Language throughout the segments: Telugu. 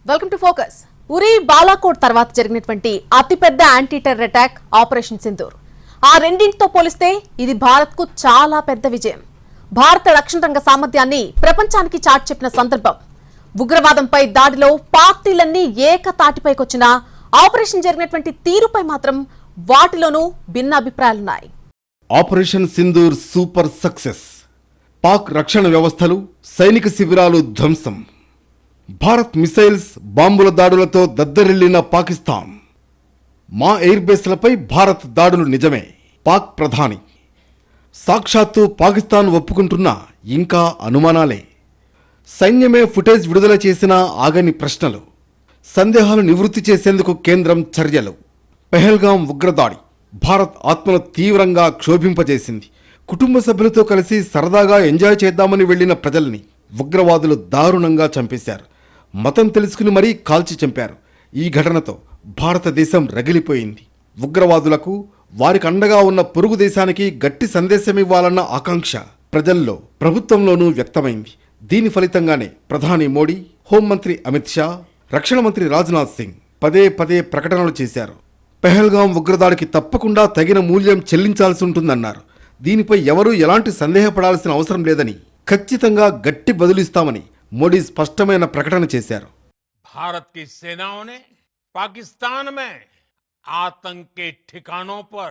Welcome to focus. Uri Balakot తర్వాత జరిగినటువంటి అతిపెద్ద anti terror attack operation Sindoor. ఆ రెండింటితో పోలిస్తే ఇది భారత్ కు చాలా పెద్ద విజయం. భారత రక్షణ రంగ సామర్థ్యాన్ని ప్రపంచానికి చాటి చెప్పిన సందర్భం. ఉగ్రవాదంపై దాడిలో పార్టీలన్నీ ఏకతాటిపైకొచ్చినా ఆపరేషన్ జరిగినటువంటి తీరుపై మాత్రం వాటిలోనూ భిన్న అభిప్రాయాలున్నాయి. Operation Sindoor super success. Pak రక్షణ వ్యవస్థలు, సైనిక శిబిరాలు ధ్వంసం. భారత్ మిసైల్స్, బాంబుల దాడులతో దద్దరిల్లిన పాకిస్తాన్. మా ఎయిర్ బేస్లపై భారత్ దాడులు నిజమే. పాక్ ప్రధాని సాక్షాత్తు పాకిస్తాన్ ఒప్పుకుంటున్నా ఇంకా అనుమానాలే. సైన్యమే ఫుటేజ్ విడుదల చేసినా ఆగని ప్రశ్నలు. సందేహాలు నివృత్తి చేసేందుకు కేంద్రం చర్యలు. పెహల్గాం ఉగ్రదాడి భారత్ ఆత్మను తీవ్రంగా క్షోభింపజేసింది. కుటుంబ సభ్యులతో కలిసి సరదాగా ఎంజాయ్ చేద్దామని వెళ్లిన ప్రజల్ని ఉగ్రవాదులు దారుణంగా చంపేశారు. మతం తెలుసుకుని మరీ కాల్చి చంపారు. ఈ ఘటనతో భారతదేశం రగిలిపోయింది. ఉగ్రవాదులకు, వారికి అండగా ఉన్న పొరుగు దేశానికి గట్టి సందేశమివ్వాలన్న ఆకాంక్ష ప్రజల్లో, ప్రభుత్వంలోనూ వ్యక్తమైంది. దీని ఫలితంగానే ప్రధాని మోడీ, హోంమంత్రి అమిత్ షా, రక్షణ మంత్రి రాజ్నాథ్ సింగ్ పదే పదే ప్రకటనలు చేశారు. పెహల్గాం ఉగ్రదాడికి తప్పకుండా తగిన మూల్యం చెల్లించాల్సి ఉంటుందన్నారు. దీనిపై ఎవరూ ఎలాంటి సందేహపడాల్సిన అవసరం లేదని, ఖచ్చితంగా గట్టి బదులిస్తామని మోడీ స్పష్టమైన ప్రకటన చేశారు. भारत की सेनाओं ने पाकिस्तान में आतंक के ठिकानों पर,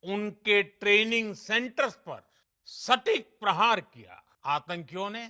उनके ट्रेनिंग सेंटर्स पर सटीक प्रहार किया. आतंकियों ने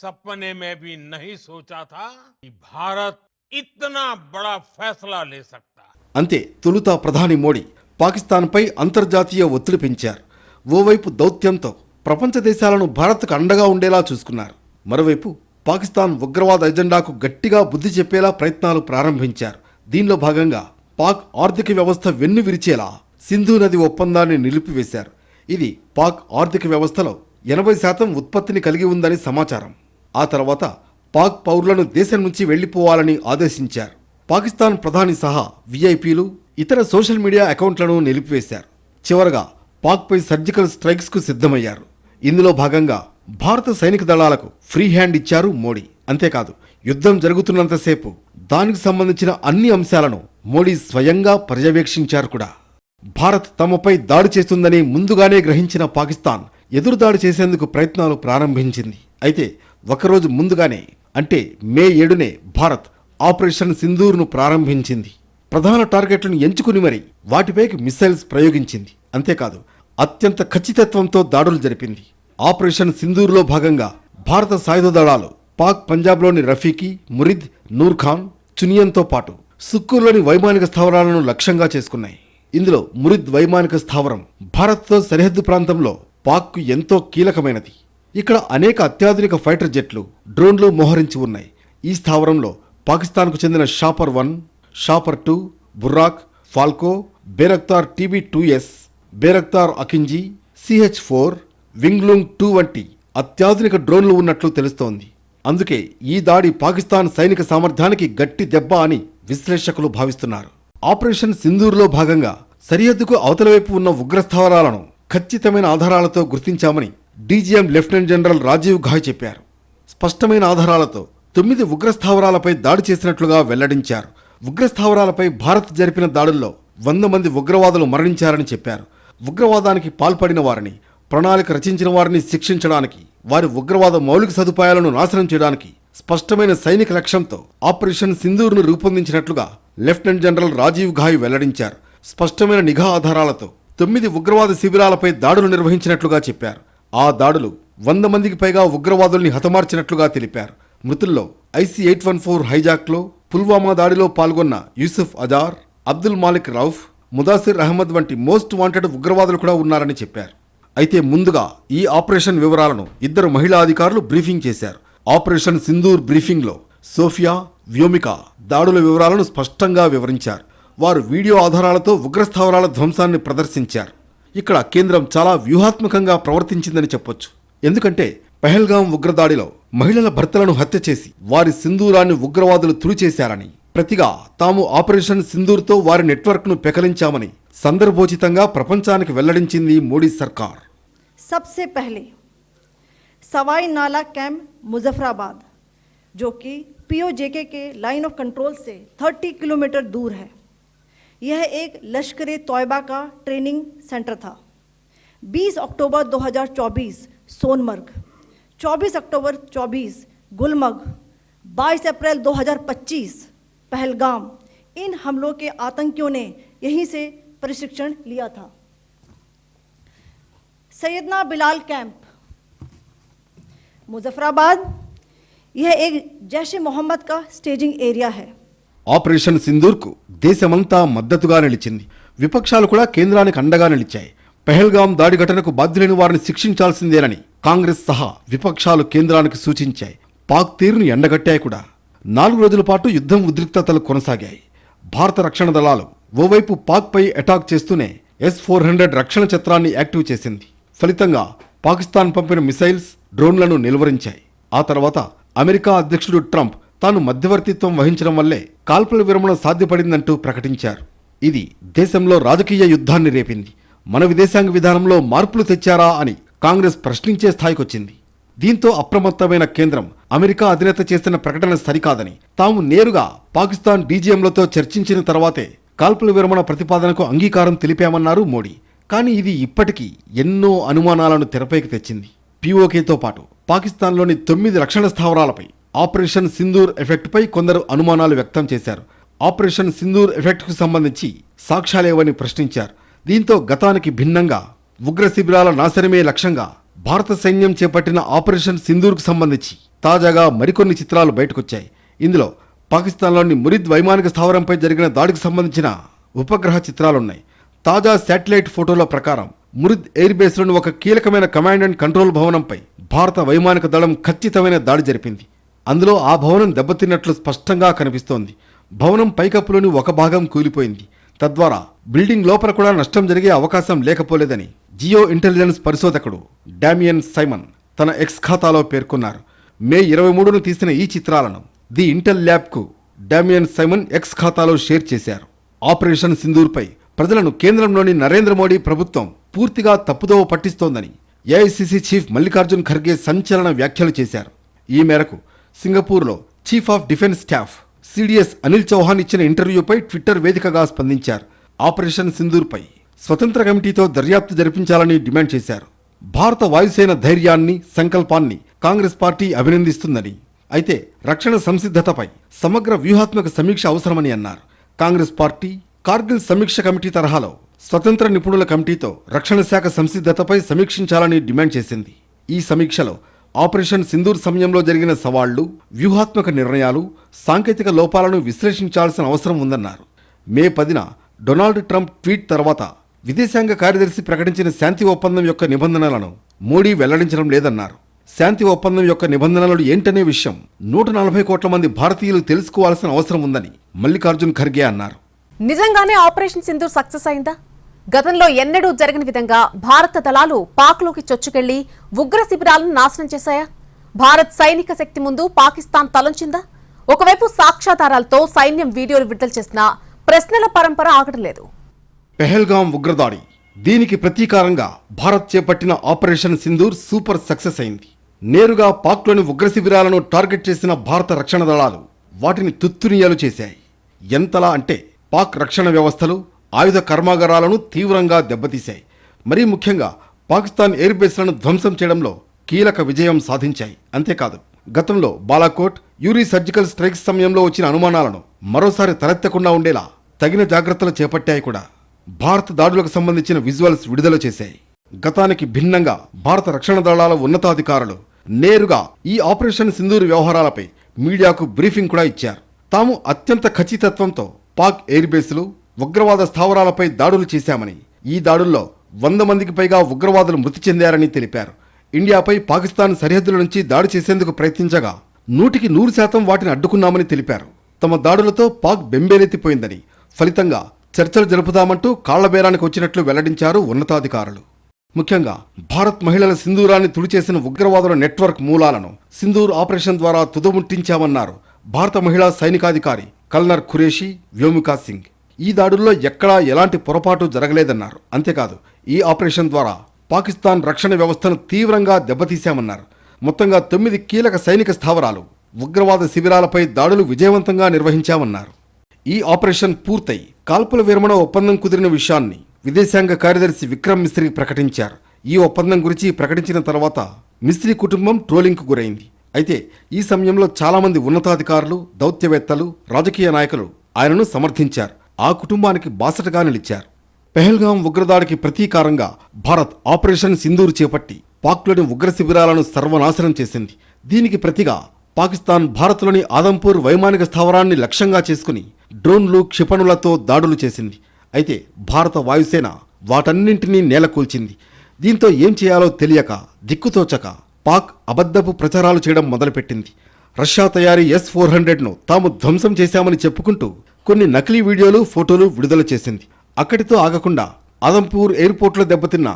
सपने में भी नहीं सोचा था कि भारत इतना बड़ा फैसला ले सकता है. అంతే తొలుత ప్రధాని మోడీ పాకిస్తాన్పై అంతర్జాతీయ ఒత్తిడి పెంచారు. ఓవైపు దౌత్యంతో ప్రపంచ దేశాలను భారత్కు అండగా ఉండేలా చూసుకున్నారు. మరోవైపు పాకిస్తాన్ ఉగ్రవాద ఎజెండాకు గట్టిగా బుద్ధి చెప్పేలా ప్రయత్నాలు ప్రారంభించారు. దీనిలో భాగంగా పాక్ ఆర్థిక వ్యవస్థ వెన్ను విరిచేలా సింధు నది ఒప్పందాన్ని నిలిపివేశారు. ఇది పాక్ ఆర్థిక వ్యవస్థలో 80% ఉత్పత్తిని కలిగి ఉందని సమాచారం. ఆ తర్వాత పాక్ పౌరులను దేశం నుంచి వెళ్లిపోవాలని ఆదేశించారు. పాకిస్తాన్ ప్రధాని సహా విఐపీలు, ఇతర సోషల్ మీడియా అకౌంట్లను నిలిపివేశారు. చివరగా పాక్పై సర్జికల్ స్ట్రైక్స్కు సిద్ధమయ్యారు. ఇందులో భాగంగా భారత సైనిక దళాలకు ఫ్రీ హ్యాండ్ ఇచ్చారు మోడీ. అంతేకాదు, యుద్ధం జరుగుతున్నంతసేపు దానికి సంబంధించిన అన్ని అంశాలను మోడీ స్వయంగా పర్యవేక్షించారు కూడా. భారత్ తమపై దాడి చేస్తుందని ముందుగానే గ్రహించిన పాకిస్తాన్ ఎదురుదాడి చేసేందుకు ప్రయత్నాలు ప్రారంభించింది. అయితే ఒకరోజు ముందుగానే, అంటే మే 7నే భారత్ ఆపరేషన్ సింధూర్ను ప్రారంభించింది. ప్రధాన టార్గెట్లను ఎంచుకుని మరి వాటిపైకి మిసైల్స్ ప్రయోగించింది. అంతేకాదు, అత్యంత ఖచ్చితత్వంతో దాడులు జరిపింది. ఆపరేషన్ సింధూర్లో భాగంగా భారత సాయుధ దళాలు పాక్ పంజాబ్లోని రఫీకి, మురిద్, నూర్ఖాన్, చునియన్తో పాటు సుక్కూర్లోని వైమానిక స్థావరాలను లక్ష్యంగా చేసుకున్నాయి. ఇందులో మురిద్ వైమానిక స్థావరం భారత్తో సరిహద్దు ప్రాంతంలో పాక్కు ఎంతో కీలకమైనది. ఇక్కడ అనేక అత్యాధునిక ఫైటర్ జెట్లు, డ్రోన్లు మోహరించి ఉన్నాయి. ఈ స్థావరంలో పాకిస్తాన్కు చెందిన షాపర్ 1, షాపర్ 2, బుర్రాక్, ఫాల్కో, బేరక్తార్ TB2S, బేరక్తార్ అకింజీ, CH-4, వింగ్లుంగ్ 2 వంటి అత్యాధునిక డ్రోన్లు ఉన్నట్లు తెలుస్తోంది. అందుకే ఈ దాడి పాకిస్తాన్ సైనిక సామర్థ్యానికి గట్టి దెబ్బ అని విశ్లేషకులు భావిస్తున్నారు. ఆపరేషన్ సింధూర్లో భాగంగా సరిహద్దుకు అవతల వైపు ఉన్న ఉగ్రస్థావరాలను ఖచ్చితమైన ఆధారాలతో గుర్తించామని DGM lieutenant general Rajiv Ghai చెప్పారు. స్పష్టమైన ఆధారాలతో 9 ఉగ్రస్థావరాలపై దాడి చేసినట్లుగా వెల్లడించారు. ఉగ్రస్థావరాలపై భారత్ జరిపిన దాడుల్లో 100 మంది ఉగ్రవాదులు మరణించారని చెప్పారు. ఉగ్రవాదానికి పాల్పడిన వారిని, ప్రణాళిక రచించిన వారిని శిక్షించడానికి, వారి ఉగ్రవాద మౌలిక సదుపాయాలను నాశనం చేయడానికి స్పష్టమైన సైనిక లక్ష్యంతో ఆపరేషన్ సింధూర్ను రూపొందించినట్లుగా లెఫ్టినెంట్ జనరల్ రాజీవ్ ఘాయ్ వెల్లడించారు. స్పష్టమైన నిఘా ఆధారాలతో 9 ఉగ్రవాద శిబిరాలపై దాడులు నిర్వహించినట్లుగా చెప్పారు. ఆ దాడులు 100 మందికి పైగా ఉగ్రవాదుల్ని హతమార్చినట్లుగా తెలిపారు. మృతుల్లో IC-814 హైజాక్లో, పుల్వామా దాడిలో పాల్గొన్న యూసుఫ్ అజార్, అబ్దుల్ మాలిక్ రౌఫ్, ముదాసిర్ అహ్మద్ వంటి మోస్ట్ వాంటెడ్ ఉగ్రవాదులు కూడా ఉన్నారని చెప్పారు. అయితే ముందుగా ఈ ఆపరేషన్ వివరాలను 2 మహిళా అధికారులు బ్రీఫింగ్ చేశారు. ఆపరేషన్ సింధూర్ బ్రీఫింగ్లో సోఫియా, వ్యోమిక దాడుల వివరాలను స్పష్టంగా వివరించారు. వారు వీడియో ఆధారాలతో ఉగ్రస్థావరాల ధ్వంసాన్ని ప్రదర్శించారు. ఇక్కడ కేంద్రం చాలా వ్యూహాత్మకంగా ప్రవర్తించిందని చెప్పొచ్చు. ఎందుకంటే పెహల్గాం ఉగ్రదాడిలో మహిళల భర్తలను హత్య చేసి వారి సింధూరాన్ని ఉగ్రవాదులు తుడిచేశారని, ప్రతిగా తాము ఆపరేషన్ సింధూర్తో వారి నెట్వర్క్ను పెకలించామని సందర్భోచితంగా ప్రపంచానికి వెల్లడించింది మోడీ సర్కార్. सबसे पहले सवाई नाला कैंप मुजफ्फराबाद, जो कि पीओजेके के लाइन ऑफ कंट्रोल से 30 किलोमीटर दूर है। यह एक लश्कर ए तौयबा का ट्रेनिंग सेंटर था। 20 अक्टूबर 2024 सोनमर्ग, 24 अक्टूबर 24 गुलमर्ग, 22 अप्रैल 2025 पहलगाम, इन हमलों के आतंकियों ने यहीं से प्रशिक्षण लिया था। सैयदना बिलाल कैंप, मुजफ्फराबाद, यह एक जैश ए मोहम्मद का स्टेजिंग एरिया है। ఆపరేషన్ సింధూర్కు దేశమంతా మద్దతుగా నిలిచింది. విపక్షాలు కూడా కేంద్రానికి అండగా నిలిచాయి. పెహల్గాం దాడి ఘటనకు బాధ్యులైన వారిని శిక్షించాల్సిందేనని కాంగ్రెస్ సహా విపక్షాలు కేంద్రానికి సూచించాయి. పాక్ తీరును ఎండగట్టాయి కూడా. 4 రోజుల పాటు యుద్ధం ఉద్రిక్తతలు కొనసాగాయి. భారత రక్షణ దళాలు ఓవైపు పాక్పై అటాక్ చేస్తూనే S-400 రక్షణ చత్రాన్ని యాక్టివ్ చేసింది. ఫలితంగా పాకిస్తాన్ పంపిన మిసైల్స్, డ్రోన్లను నిలువరించాయి. ఆ తర్వాత అమెరికా అధ్యక్షుడు ట్రంప్ తాను మధ్యవర్తిత్వం వహించడం వల్లే కాల్పుల విరమణ సాధ్యపడిందంటూ ప్రకటించారు. ఇది దేశంలో రాజకీయ యుద్ధాన్ని రేపింది. మన విదేశాంగ విధానంలో మార్పులు తెచ్చారా అని కాంగ్రెస్ ప్రశ్నించే స్థాయికొచ్చింది. దీంతో అప్రమత్తమైన కేంద్రం అమెరికా అధినేత చేసిన ప్రకటన సరికాదని, తాము నేరుగా పాకిస్తాన్ డీజీఎంలతో చర్చించిన తర్వాతే కాల్పుల విరమణ ప్రతిపాదనకు అంగీకారం తెలిపామన్నారు మోడీ. కానీ ఇది ఇప్పటికీ ఎన్నో అనుమానాలను తెరపైకి తెచ్చింది. పీఓకేతో పాటు పాకిస్తాన్లోని 9 రక్షణ స్థావరాలపై ఆపరేషన్ సింధూర్ ఎఫెక్ట్పై కొందరు అనుమానాలు వ్యక్తం చేశారు. ఆపరేషన్ సింధూర్ ఎఫెక్ట్కు సంబంధించి సాక్ష్యాలేవని ప్రశ్నించారు. దీంతో గతానికి భిన్నంగా ఉగ్ర శిబిరాల నాశనమే లక్ష్యంగా భారత సైన్యం చేపట్టిన ఆపరేషన్ సింధూర్కు సంబంధించి తాజాగా మరికొన్ని చిత్రాలు బయటకొచ్చాయి. ఇందులో పాకిస్తాన్లోని మురిద్ వైమానిక స్థావరంపై జరిగిన దాడికి సంబంధించిన ఉపగ్రహ చిత్రాలున్నాయి. తాజా శాటిలైట్ ఫోటోల ప్రకారం మురిద్ ఎయిర్ బేస్లోని ఒక కీలకమైన కమాండ్ అండ్ కంట్రోల్ భవనంపై భారత వైమానిక దళం ఖచ్చితమైన దాడి జరిపింది. అందులో ఆ భవనం దెబ్బతిన్నట్లు స్పష్టంగా కనిపిస్తోంది. భవనం పైకప్పులోని ఒక భాగం కూలిపోయింది. తద్వారా బిల్డింగ్ లోపల కూడా నష్టం జరిగే అవకాశం లేకపోలేదని జియో ఇంటెలిజెన్స్ పరిశోధకుడు డామియన్ సైమన్ తన ఎక్స్ ఖాతాలో పేర్కొన్నారు. మే 23ను తీసిన ఈ చిత్రాలను ది ఇంటెల్ ల్యాబ్కు డామియన్ సైమన్ ఎక్స్ ఖాతాలో షేర్ చేశారు. ఆపరేషన్ సింధూర్పై ప్రజలను కేంద్రంలోని నరేంద్ర మోడీ ప్రభుత్వం పూర్తిగా తప్పుదోవ పట్టిస్తోందని ఏఐసిసి చీఫ్ మల్లికార్జున్ ఖర్గే సంచలన వ్యాఖ్యలు చేశారు. ఈ మేరకు సింగపూర్లో chief of defence staff CDS Anil Chauhan ఇచ్చిన ఇంటర్వ్యూపై ట్విట్టర్ వేదికగా స్పందించారు. ఆపరేషన్ సింధూర్పై స్వతంత్ర కమిటీతో దర్యాప్తు జరిపించాలని డిమాండ్ చేశారు. భారత వాయుసేన ధైర్యాన్ని, సంకల్పాన్ని కాంగ్రెస్ పార్టీ అభినందిస్తుందని, అయితే రక్షణ సంసిద్ధతపై సమగ్ర వ్యూహాత్మక సమీక్ష అవసరమని అన్నారు. కాంగ్రెస్ పార్టీ కార్గిల్ సమీక్ష కమిటీ తరహాలో స్వతంత్ర నిపుణుల కమిటీతో రక్షణ శాఖ సంసిద్ధతపై సమీక్షించాలని డిమాండ్ చేసింది. ఈ సమీక్షలో ఆపరేషన్ సింధూర్ సమయంలో జరిగిన సవాళ్లు, వ్యూహాత్మక నిర్ణయాలు, సాంకేతిక లోపాలను విశ్లేషించాల్సిన అవసరం ఉందన్నారు. మే 10న డొనాల్డ్ ట్రంప్ ట్వీట్ తర్వాత విదేశాంగ కార్యదర్శి ప్రకటించిన శాంతి ఒప్పందం యొక్క నిబంధనలను మోడీ వెల్లడించడం లేదన్నారు. శాంతి ఒప్పందం యొక్క నిబంధనలు ఏంటనే విషయం 140 కోట్ల మంది భారతీయులు తెలుసుకోవాల్సిన అవసరం ఉందని మల్లికార్జున్ ఖర్గే అన్నారు. నిజంగానే ఆపరేషన్ సింధూర్ సక్సెస్ అయిందా? గతంలో ఎన్నడూ జరగని విధంగా భారత దళాలు పాక్లోకి చొచ్చుకెళ్లి ఉగ్ర శిబిరాలను నాశనం చేశాయా? భారత్ సైనిక శక్తి ముందు పాకిస్తాన్ తలొంచిందా? ఒకవైపు సాక్ష్యాధారాలతో సైన్యం వీడియోలు విడుదల చేసినా ప్రశ్నల పరంపర ఆగడం లేదు. పెహల్గాం ఉగ్రదాడి, దీనికి ప్రతీకారంగా భారత్ చేపట్టిన ఆపరేషన్ సింధూర్ సూపర్ సక్సెస్ అయింది. నేరుగా పాక్లోని ఉగ్ర శిబిరాలను టార్గెట్ చేసిన భారత రక్షణ దళాలు వాటిని తుత్తునియాలు చేశాయి. ఎంతలా అంటే పాక్ రక్షణ వ్యవస్థలు, ఆయుధ కర్మాగారాలను తీవ్రంగా దెబ్బతీశాయి. మరీ ముఖ్యంగా పాకిస్తాన్ ఎయిర్ బేస్లను ధ్వంసం చేయడంలో కీలక విజయం సాధించాయి. అంతేకాదు, గతంలో బాలాకోట్, యూరీ సర్జికల్ స్ట్రైక్స్ సమయంలో వచ్చిన అనుమానాలను మరోసారి తలెత్తకుండా ఉండేలా తగిన జాగ్రత్తలు చేపట్టాయి కూడా. భారత దాడులకు సంబంధించిన విజువల్స్ విడుదల చేశాయి. గతానికి భిన్నంగా భారత రక్షణ దళాల ఉన్నతాధికారులు నేరుగా ఈ ఆపరేషన్ సింధూర్ వ్యవహారాలపై మీడియాకు బ్రీఫింగ్ కూడా ఇచ్చారు. తాము అత్యంత ఖచ్చితత్వంతో పాక్ ఎయిర్ బేస్లు, ఉగ్రవాద స్థావరాలపై దాడులు చేశామని, ఈ దాడుల్లో 100 మందికి పైగా ఉగ్రవాదులు మృతి చెందారని తెలిపారు. ఇండియాపై పాకిస్తాన్ సరిహద్దుల నుంచి దాడి చేసేందుకు ప్రయత్నించగా 100% వాటిని అడ్డుకున్నామని తెలిపారు. తమ దాడులతో పాక్ బెంబేలెత్తిపోయిందని, ఫలితంగా చర్చలు జరుపుతామంటూ కాళ్లబేరానికి వచ్చినట్లు వెల్లడించారు ఉన్నతాధికారులు. ముఖ్యంగా భారత్ మహిళల సింధూరాన్ని తుడిచేసిన ఉగ్రవాదుల నెట్వర్క్ మూలాలను సింధూర్ ఆపరేషన్ ద్వారా తుదముట్టించామన్నారు భారత మహిళా సైనికాధికారి కల్నర్ ఖురేషీ వ్యోమికా సింగ్. ఈ దాడుల్లో ఎక్కడా ఎలాంటి పొరపాటు జరగలేదన్నారు. అంతేకాదు, ఈ ఆపరేషన్ ద్వారా పాకిస్తాన్ రక్షణ వ్యవస్థను తీవ్రంగా దెబ్బతీశామన్నారు. మొత్తంగా 9 కీలక సైనిక స్థావరాలు, ఉగ్రవాద శిబిరాలపై దాడులు విజయవంతంగా నిర్వహించామన్నారు. ఈ ఆపరేషన్ పూర్తయి కాల్పుల విరమణ ఒప్పందం కుదిరిన విషయాన్ని విదేశాంగ కార్యదర్శి విక్రమ్ మిస్రీ ప్రకటించారు. ఈ ఒప్పందం గురించి ప్రకటించిన తర్వాత మిస్రీ కుటుంబం ట్రోలింగ్కు గురైంది. అయితే ఈ సమయంలో చాలామంది ఉన్నతాధికారులు, దౌత్యవేత్తలు, రాజకీయ నాయకులు ఆయనను సమర్థించారు. ఆ కుటుంబానికి బాసటగా నిలిచారు. పెహల్గాం ఉగ్రదాడికి ప్రతీకారంగా భారత్ ఆపరేషన్ సింధూర్ చేపట్టి పాక్లోని ఉగ్ర శిబిరాలను సర్వనాశనం చేసింది. దీనికి ప్రతిగా పాకిస్తాన్ భారత్లోని ఆదంపూర్ వైమానిక స్థావరాన్ని లక్ష్యంగా చేసుకుని డ్రోన్లు, క్షిపణులతో దాడులు చేసింది. అయితే భారత వాయుసేన వాటన్నింటినీ నేలకూల్చింది. దీంతో ఏం చేయాలో తెలియక, దిక్కుతోచక పాక్ అబద్ధపు ప్రచారాలు చేయడం మొదలుపెట్టింది. రష్యా తయారీ S-400ను తాము ధ్వంసం చేశామని చెప్పుకుంటూ కొన్ని నకిలీ వీడియోలు, ఫోటోలు విడుదల చేసింది. అక్కడితో ఆగకుండా ఆదంపూర్ ఎయిర్పోర్ట్లో దెబ్బతిన్న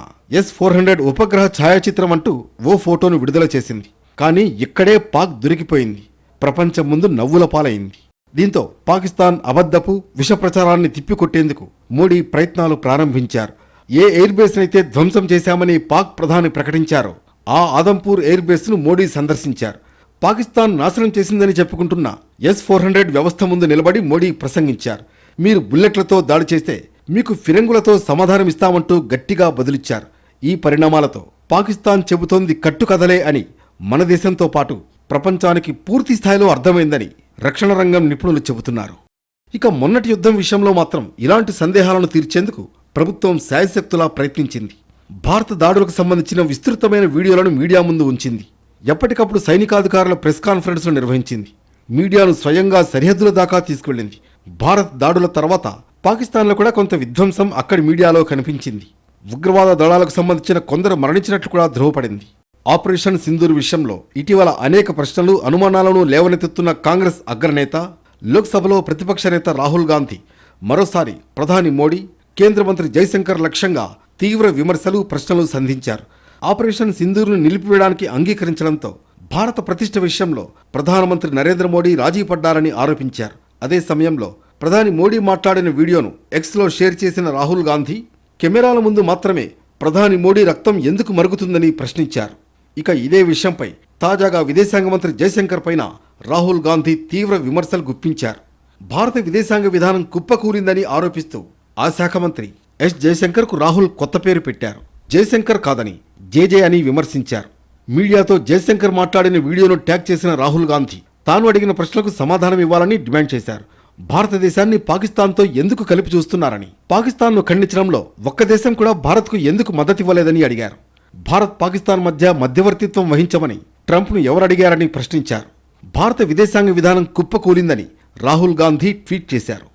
S-400 ఉపగ్రహ ఛాయాచిత్రం అంటూ ఓ ఫోటోను విడుదల చేసింది. కానీ ఇక్కడే పాక్ దొరికిపోయింది. ప్రపంచం ముందు నవ్వుల పాలైంది. దీంతో పాకిస్తాన్ అబద్ధపు విష ప్రచారాన్ని తిప్పికొట్టేందుకు మోడీ ప్రయత్నాలు ప్రారంభించారు. ఏ ఎయిర్ బేస్నైతే ధ్వంసం చేశామని పాక్ ప్రధాని ప్రకటించారో ఆ ఆదంపూర్ ఎయిర్ బేస్ను మోడీ సందర్శించారు. పాకిస్తాన్ నాశనం చేసిందని చెప్పుకుంటున్న S-400 వ్యవస్థ ముందు నిలబడి మోడీ ప్రసంగించారు. మీరు బుల్లెట్లతో దాడి చేస్తే మీకు ఫిరంగులతో సమాధానమిస్తామంటూ గట్టిగా బదులిచ్చారు. ఈ పరిణామాలతో పాకిస్తాన్ చెబుతోంది కట్టుకథలే అని మన దేశంతో పాటు ప్రపంచానికి పూర్తి స్థాయిలో అర్థమైందని రక్షణ రంగం నిపుణులు చెబుతున్నారు. ఇక మొన్నటి యుద్ధం విషయంలో మాత్రం ఇలాంటి సందేహాలను తీర్చేందుకు ప్రభుత్వం శాయశక్తులా ప్రయత్నించింది. భారత దాడులకు సంబంధించిన విస్తృతమైన వీడియోలను మీడియా ముందు ఉంచింది. ఎప్పటికప్పుడు సైనికాధికారుల ప్రెస్ కాన్ఫరెన్స్లు నిర్వహించింది. మీడియాను స్వయంగా సరిహద్దుల దాకా తీసుకెళ్లింది. భారత్ దాడుల తర్వాత పాకిస్తాన్లో కూడా కొంత విధ్వంసం అక్కడి మీడియాలో కనిపించింది. ఉగ్రవాద దళాలకు సంబంధించిన కొందరు మరణించినట్లు కూడా ధృవపడింది. ఆపరేషన్ సింధూర్ విషయంలో ఇటీవల అనేక ప్రశ్నలు, అనుమానాలను లేవనెత్తుతున్న కాంగ్రెస్ అగ్రనేత, లోక్సభలో ప్రతిపక్ష నేత రాహుల్ గాంధీ మరోసారి ప్రధాని మోడీ, కేంద్ర మంత్రి జైశంకర్ లక్ష్యంగా తీవ్ర విమర్శలు, ప్రశ్నలు సంధించారు. ఆపరేషన్ సింధూర్ను నిలిపివేయడానికి అంగీకరించడంతో భారత ప్రతిష్ఠ విషయంలో ప్రధానమంత్రి నరేంద్ర మోడీ రాజీ పడ్డారని ఆరోపించారు. అదే సమయంలో ప్రధాని మోడీ మాట్లాడిన వీడియోను ఎక్స్లో షేర్ చేసిన రాహుల్ గాంధీ కెమెరాల ముందు మాత్రమే ప్రధాని మోడీ రక్తం ఎందుకు మరుగుతుందని ప్రశ్నించారు. ఇక ఇదే విషయంపై తాజాగా విదేశాంగ మంత్రి జైశంకర్ పైన రాహుల్ గాంధీ తీవ్ర విమర్శలు గుప్పించారు. భారత విదేశాంగ విధానం కుప్పకూలిందని ఆరోపిస్తూ ఆ శాఖ మంత్రి జైశంకర్కు రాహుల్ కొత్త పేరు పెట్టారు. జైశంకర్ కాదని జేజే అని విమర్శించారు. మీడియాతో జైశంకర్ మాట్లాడిన వీడియోను ట్యాగ్ చేసిన రాహుల్ గాంధీ తాను అడిగిన ప్రశ్నలకు సమాధానం ఇవ్వాలని డిమాండ్ చేశారు. భారతదేశాన్ని పాకిస్తాన్తో ఎందుకు కలిపి చూస్తున్నారని, పాకిస్తాన్ను ఖండించడంలో ఒక్క దేశం కూడా భారత్కు ఎందుకు మద్దతివ్వలేదని అడిగారు. భారత్ పాకిస్తాన్ మధ్య మధ్యవర్తిత్వం వహించమని ట్రంప్ను ఎవరడిగారని ప్రశ్నించారు. భారత విదేశాంగ విధానం కుప్పకూలిందని రాహుల్ గాంధీ ట్వీట్ చేశారు.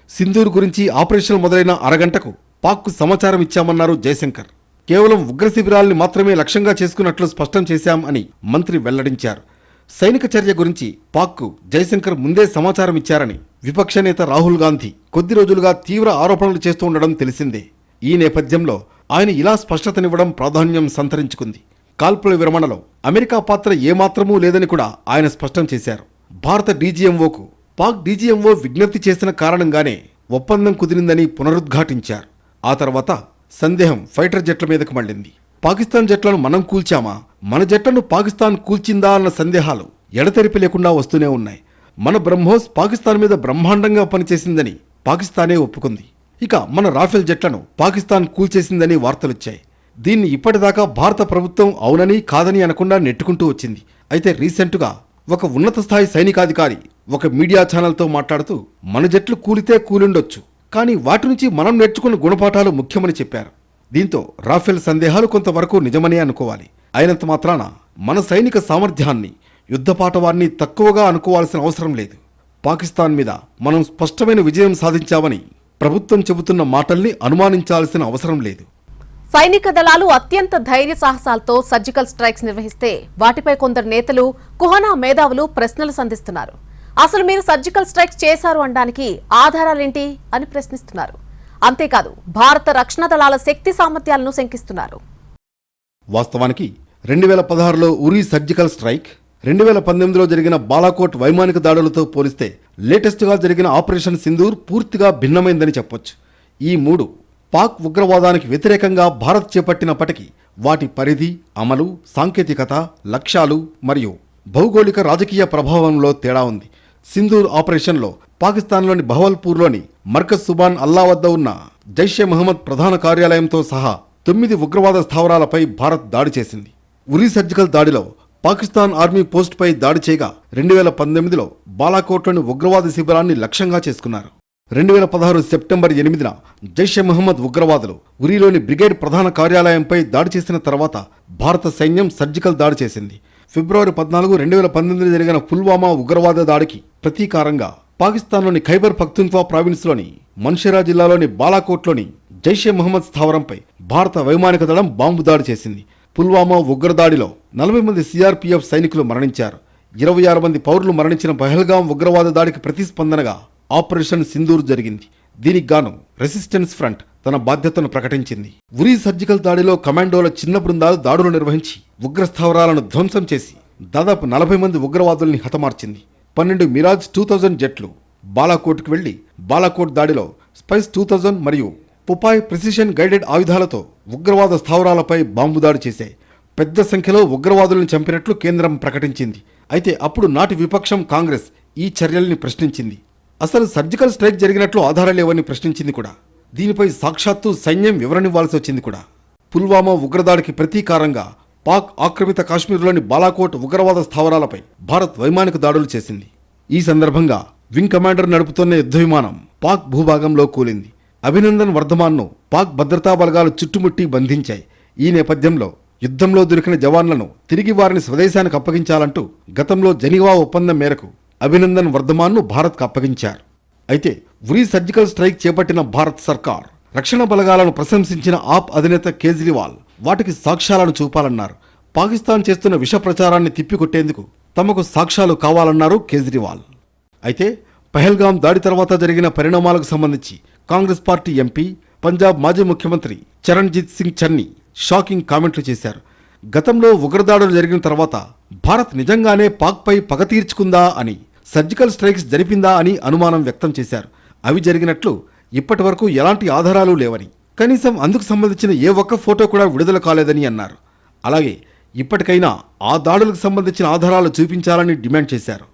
సింధూర్ గురించి ఆపరేషన్ మొదలైన అరగంటకు పాక్కు సమాచారం ఇచ్చామన్నారు జైశంకర్. కేవలం ఉగ్ర శిబిరాల్ని మాత్రమే లక్ష్యంగా చేసుకున్నట్లు స్పష్టం చేశాం అని మంత్రి వెల్లడించారు. సైనిక చర్య గురించి పాక్కు జైశంకర్ ముందే సమాచారం ఇచ్చారని విపక్ష నేత రాహుల్ గాంధీ కొద్ది రోజులుగా తీవ్ర ఆరోపణలు చేస్తూ ఉండడం తెలిసిందే. ఈ నేపథ్యంలో ఆయన ఇలా స్పష్టతనివ్వడం ప్రాధాన్యం సంతరించుకుంది. కాల్పుల విరమణలో అమెరికా పాత్ర ఏమాత్రమూ లేదని కూడా ఆయన స్పష్టం చేశారు. భారత డీజీఎంఓకు పాక్ డీజీఎంఓ విజ్ఞప్తి చేసిన కారణంగానే ఒప్పందం కుదిరిందని పునరుద్ఘాటించారు. ఆ తర్వాత సందేహం ఫైటర్ జెట్ల మీదకు మళ్లింది. పాకిస్తాన్ జట్లను మనం కూల్చామా, మన జట్లను పాకిస్తాన్ కూల్చిందా అన్న సందేహాలు ఎడతెరిపి లేకుండా వస్తూనే ఉన్నాయి. మన బ్రహ్మోస్ పాకిస్తాన్ మీద బ్రహ్మాండంగా పనిచేసిందని పాకిస్తానే ఒప్పుకుంది. ఇక మన రాఫెల్ జట్లను పాకిస్తాన్ కూల్చేసిందని వార్తలొచ్చాయి. దీన్ని ఇప్పటిదాకా భారత ప్రభుత్వం అవునని కాదని అనకుండా నెట్టుకుంటూ వచ్చింది. అయితే రీసెంటుగా ఒక ఉన్నత స్థాయి సైనికాధికారి ఒక మీడియా ఛానల్తో మాట్లాడుతూ మన జట్లు కూలితే కూలుండొచ్చు, కానీ వాటి నుంచి మనం నేర్చుకున్న గుణపాఠాలు ముఖ్యమని చెప్పారు. దీంతో రాఫెల్ సందేహాలు కొంతవరకు నిజమనే అనుకోవాలి. అయినంత మాత్రాన మన సైనిక సామర్థ్యాన్ని, యుద్ధపాటవాన్ని తక్కువగా అనుకోవాల్సిన అవసరం లేదు. పాకిస్తాన్ మీద మనం స్పష్టమైన విజయం సాధించామని ప్రభుత్వం చెబుతున్న మాటల్ని అనుమానించాల్సిన అవసరం లేదు. సైనిక దళాలు అత్యంత ధైర్య సాహసాలతో సర్జికల్ స్ట్రైక్స్ నిర్వహిస్తే వాటిపై కొందరు నేతలు, కుహనా మేధావులు ప్రశ్నలు సంధిస్తున్నారు. అసలు మీరు సర్జికల్ స్ట్రైక్స్ చేశారు అనడానికి ఆధారాలేంటి అని ప్రశ్నిస్తున్నారు. అంతేకాదు భారత రక్షణ దళాల శక్తి సామర్థ్యాలను శంకిస్తున్నారు. వాస్తవానికి 2016లో ఉరీ సర్జికల్ స్ట్రైక్, 2018లో జరిగిన బాలాకోట్ వైమానిక దాడులతో పోలిస్తే లేటెస్ట్గా జరిగిన ఆపరేషన్ సింధూర్ పూర్తిగా భిన్నమైందని చెప్పొచ్చు. ఈ మూడు పాక్ ఉగ్రవాదానికి వ్యతిరేకంగా భారత్ చేపట్టినప్పటికీ వాటి పరిధి, అమలు, సాంకేతికత, లక్ష్యాలు మరియు భౌగోళిక రాజకీయ ప్రభావంలో తేడా ఉంది. సింధూర్ ఆపరేషన్లో పాకిస్తాన్లోని బహవల్పూర్లోని మర్కజ్ సుబాన్ అల్లా వద్ద ఉన్న జైషే మహమ్మద్ ప్రధాన కార్యాలయంతో సహా 9 ఉగ్రవాద స్థావరాలపై భారత్ దాడి చేసింది. ఉరీ సర్జికల్ దాడిలో పాకిస్తాన్ ఆర్మీ పోస్టుపై దాడి చేయగా 2019లో బాలాకోట్లోని ఉగ్రవాద శిబిరాన్ని లక్ష్యంగా చేసుకున్నారు. 2016 సెప్టెంబర్ 8న జైషే మహమ్మద్ ఉగ్రవాదులు ఉరీలోని బ్రిగేడ్ ప్రధాన కార్యాలయంపై దాడి చేసిన తర్వాత భారత సైన్యం సర్జికల్ దాడి చేసింది. ఫిబ్రవరి 14, 2019 జరిగిన పుల్వామా ఉగ్రవాద దాడికి ప్రతీకారంగా పాకిస్తాన్లోని ఖైబర్ పఖ్తూన్ఖ్వా ప్రావిన్స్లోని మన్షేరా జిల్లాలోని బాలాకోట్లోని జైషే మహమ్మద్ స్థావరంపై భారత వైమానిక దళం బాంబు దాడి చేసింది. పుల్వామా ఉగ్రదాడిలో 40 మంది సిఆర్పీఎఫ్ సైనికులు మరణించారు. 26 మంది పౌరులు మరణించిన పహల్గాం ఉగ్రవాద దాడికి ప్రతిస్పందనగా ఆపరేషన్ సింధూర్ జరిగింది. దీనికి గాను రెసిస్టెన్స్ ఫ్రంట్ తన బాధ్యతను ప్రకటించింది. ఉరీ సర్జికల్ దాడిలో కమాండోల చిన్న బృందాలు దాడులు నిర్వహించి ఉగ్రస్థావరాలను ధ్వంసం చేసి దాదాపు 40 మంది ఉగ్రవాదుల్ని హతమార్చింది. 12 మిరాజ్ 2000 జెట్లు బాలాకోట్కు వెళ్లి బాలాకోట్ దాడిలో స్పైస్ 2000 మరియు పుపాయ్ ప్రిసిషన్ గైడెడ్ ఆయుధాలతో ఉగ్రవాద స్థావరాలపై బాంబు దాడి చేశాయి. పెద్ద సంఖ్యలో ఉగ్రవాదులను చంపినట్లు కేంద్రం ప్రకటించింది. అయితే అప్పుడు నాటి విపక్షం కాంగ్రెస్ ఈ చర్యల్ని ప్రశ్నించింది. అసలు సర్జికల్ స్ట్రైక్ జరిగినట్లు ఆధారాలేవని ప్రశ్నించింది కూడా. దీనిపై సాక్షాత్తు సైన్యం వివరణివ్వాల్సి వచ్చింది కూడా. పుల్వామా ఉగ్రదాడికి ప్రతీకారంగా పాక్ ఆక్రమిత కాశ్మీర్లోని బాలాకోట్ ఉగ్రవాద స్థావరాలపై భారత్ వైమానిక దాడులు చేసింది. ఈ సందర్భంగా వింగ్ కమాండర్ నడుపుతున్న యుద్ధ విమానం పాక్ భూభాగంలో కూలింది. అభినందన్ వర్ధమాన్ను పాక్ భద్రతా బలగాలు చుట్టుముట్టి బంధించాయి. ఈ నేపథ్యంలో యుద్ధంలో దొరికిన జవాన్లను తిరిగి వారిని స్వదేశానికి అప్పగించాలంటూ గతంలో జెనీవా ఒప్పందం మేరకు అభినందన్ వర్ధమాన్ను భారత్కు అప్పగించారు. అయితే ఉరీ సర్జికల్ స్ట్రైక్ చేపట్టిన భారత్ సర్కార్ రక్షణ బలగాలను ప్రశంసించిన ఆప్ అధినేత కేజ్రీవాల్ వాటికి సాక్ష్యాలను చూపాలన్నారు. పాకిస్తాన్ చేస్తున్న విష ప్రచారాన్ని తిప్పికొట్టేందుకు తమకు సాక్ష్యాలు కావాలన్నారు కేజ్రీవాల్. అయితే పహల్గాం దాడి తర్వాత జరిగిన పరిణామాలకు సంబంధించి కాంగ్రెస్ పార్టీ ఎంపీ, పంజాబ్ మాజీ ముఖ్యమంత్రి చరణ్జీత్ సింగ్ చన్నీ షాకింగ్ కామెంట్లు చేశారు. గతంలో ఉగ్రదాడులు జరిగిన తర్వాత భారత్ నిజంగానే పాక్పై పగ తీర్చుకుందా అని, సర్జికల్ స్ట్రైక్స్ జరిపిందా అని అనుమానం వ్యక్తం చేశారు. అవి జరిగినట్లు ఇప్పటి వరకు ఎలాంటి ఆధారాలు లేవని, కనీసం అందుకు సంబంధించిన ఏ ఒక్క ఫోటో కూడా విడుదల కాలేదని అన్నారు. అలాగే ఇప్పటికైనా ఆ దాడులకు సంబంధించిన ఆధారాలు చూపించాలని డిమాండ్ చేశారు.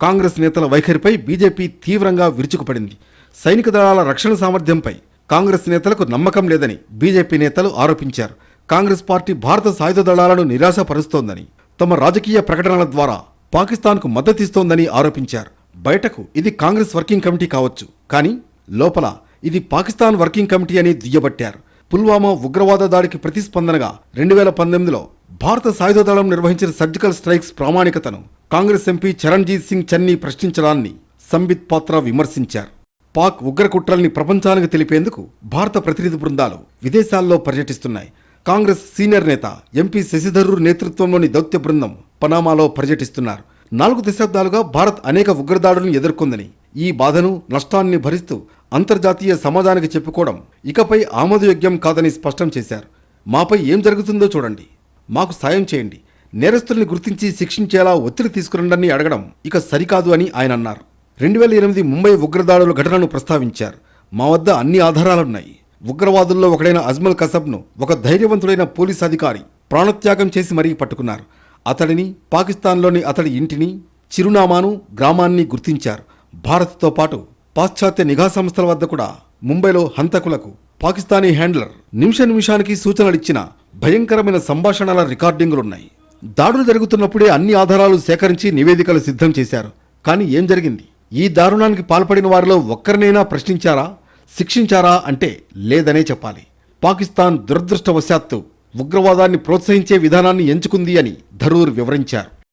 కాంగ్రెస్ నేతల వైఖరిపై బీజేపీ తీవ్రంగా విరుచుకుపడింది. సైనిక దళాల రక్షణ సామర్థ్యంపై కాంగ్రెస్ నేతలకు నమ్మకం లేదని బీజేపీ నేతలు ఆరోపించారు. కాంగ్రెస్ పార్టీ భారత సాయుధ దళాలను నిరాశపరుస్తోందని, తమ రాజకీయ ప్రకటనల ద్వారా పాకిస్తాన్కు మద్దతిస్తోందని ఆరోపించారు. బయటకు ఇది కాంగ్రెస్ వర్కింగ్ కమిటీ కావచ్చు, కానీ లోపల ఇది పాకిస్తాన్ వర్కింగ్ కమిటీ అని దుయ్యబట్టారు. పుల్వామా ఉగ్రవాద దాడికి ప్రతిస్పందనగా 2019లో భారత సాయుధ దళం నిర్వహించిన సర్జికల్ స్ట్రైక్స్ ప్రామాణికతను కాంగ్రెస్ ఎంపీ చరణ్జీత్ సింగ్ చన్నీ ప్రశ్నించడాన్ని సంబిత్ పాత్ర విమర్శించారు. పాక్ ఉగ్రకుట్రల్ని ప్రపంచానికి తెలిపేందుకు భారత ప్రతినిధి బృందాలు విదేశాల్లో పర్యటిస్తున్నాయి. కాంగ్రెస్ సీనియర్ నేత ఎంపీ శశిథరూర్ నేతృత్వంలోని దౌత్య బృందం పనామాలో పర్యటిస్తున్నారు. 4 దశాబ్దాలుగా భారత్ అనేక ఉగ్రదాడులను ఎదుర్కొందని, ఈ బాధను, నష్టాన్ని భరిస్తూ అంతర్జాతీయ సమాజానికి చెప్పుకోవడం ఇకపై ఆమోదయోగ్యం కాదని స్పష్టం చేశారు. మాపై ఏం జరుగుతుందో చూడండి, మాకు సాయం చేయండి, నేరస్తుల్ని గుర్తించి శిక్షించేలా ఒత్తిడి తీసుకురండని అడగడం ఇక సరికాదు అని ఆయన అన్నారు. 2008 ముంబై ఉగ్రదాడుల ఘటనను ప్రస్తావించారు. మా వద్ద అన్ని ఆధారాలున్నాయి. ఉగ్రవాదుల్లో ఒకడైన అజ్మల్ కసబ్ను ఒక ధైర్యవంతుడైన పోలీస్ అధికారి ప్రాణత్యాగం చేసి మరీ పట్టుకున్నారు. అతడిని, పాకిస్తాన్లోని అతడి ఇంటిని, చిరునామాను, గ్రామాన్ని గుర్తించారు. భారత్తో పాటు పాశ్చాత్య నిఘా సంస్థల వద్ద కూడా ముంబైలో హంతకులకు పాకిస్తానీ హ్యాండ్లర్ నిమిషానికి సూచనలిచ్చిన భయంకరమైన సంభాషణల రికార్డింగులున్నాయి. దాడులు జరుగుతున్నప్పుడే అన్ని ఆధారాలు సేకరించి నివేదికలు సిద్ధం చేశారు. కానీ ఏం జరిగింది? ఈ దారుణానికి పాల్పడిన వారిలో ఒక్కరినైనా ప్రశ్నించారా, శిక్షించారా అంటే లేదనే చెప్పాలి. పాకిస్తాన్ దురదృష్టవశాత్తు ఉగ్రవాదాన్ని ప్రోత్సహించే విధానాన్ని ఎంచుకుంది అని థరూర్ వివరించారు.